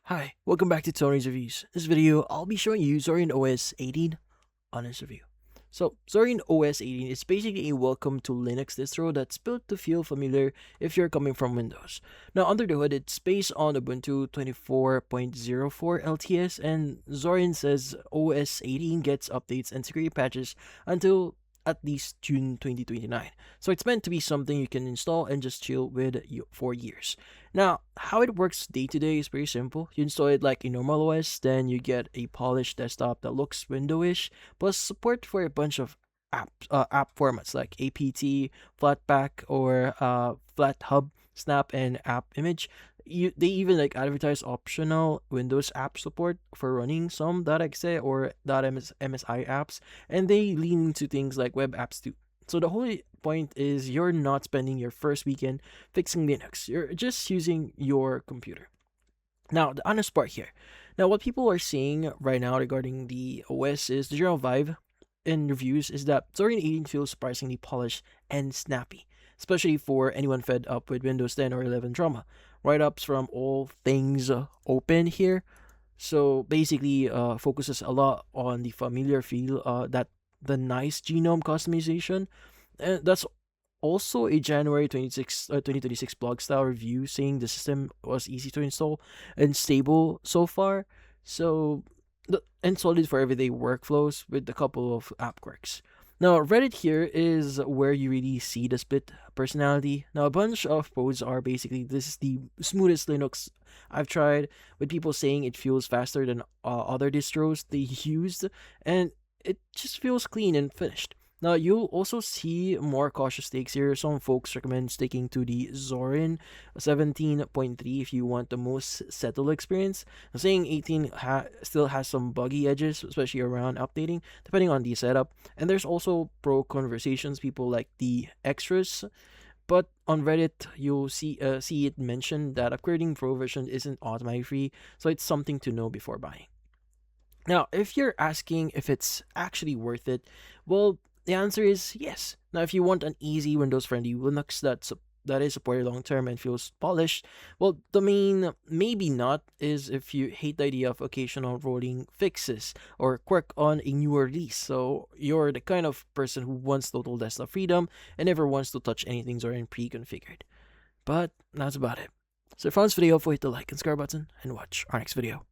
Hi, welcome back to Tony's Reviews. In this video, I'll be showing you Zorin OS 18 honest review. So, Zorin OS 18 is basically a welcome to Linux distro that's built to feel familiar if you're coming from Windows. Now, under the hood, it's based on Ubuntu 24.04 LTS, and Zorin says OS 18 gets updates and security patches until at least June 2029. So it's meant to be something you can install and just chill with for years. Now, how it works day to day is pretty simple. You install it like a normal OS, then you get a polished desktop that looks Windowish, plus support for a bunch of app formats like APT, Flatpak, or FlatHub, Snap, and App Image. They even like advertise optional Windows app support for running some .exe or .msi apps, and they lean into things like web apps too. So the whole point is you're not spending your first weekend fixing Linux. You're just using your computer. Now, the honest part here. Now, what people are saying right now regarding the OS is the general vibe in reviews is that Zorin 18 feels surprisingly polished and snappy, especially for anyone fed up with Windows 10 or 11 drama. Write-ups from all things open here. So basically, focuses a lot on the familiar feel, that the nice genome customization. And that's also a January 2026 blog style review saying the system was easy to install and stable so far. So, and solid for everyday workflows with a couple of app quirks. Now, Reddit here is where you really see the split personality. Now, a bunch of posts are basically this is the smoothest Linux I've tried, with people saying it feels faster than other distros they used, and it just feels clean and finished. Now, you'll also see more cautious takes here. Some folks recommend sticking to the Zorin 17.3 if you want the most settled experience. Saying 18 still has some buggy edges, especially around updating, depending on the setup. And there's also pro conversations, people like the extras. But on Reddit, you'll see it mentioned that upgrading Pro version isn't automatically free, so it's something to know before buying. Now, if you're asking if it's actually worth it, well, the answer is yes. Now, if you want an easy Windows-friendly Linux that is supported long term and feels polished, well, the main maybe not is if you hate the idea of occasional rolling fixes or quirk on a newer release. So you're the kind of person who wants total desktop freedom and never wants to touch anything already pre-configured. But that's about it. So if you found this video helpful, hit the like and subscribe button and watch our next video.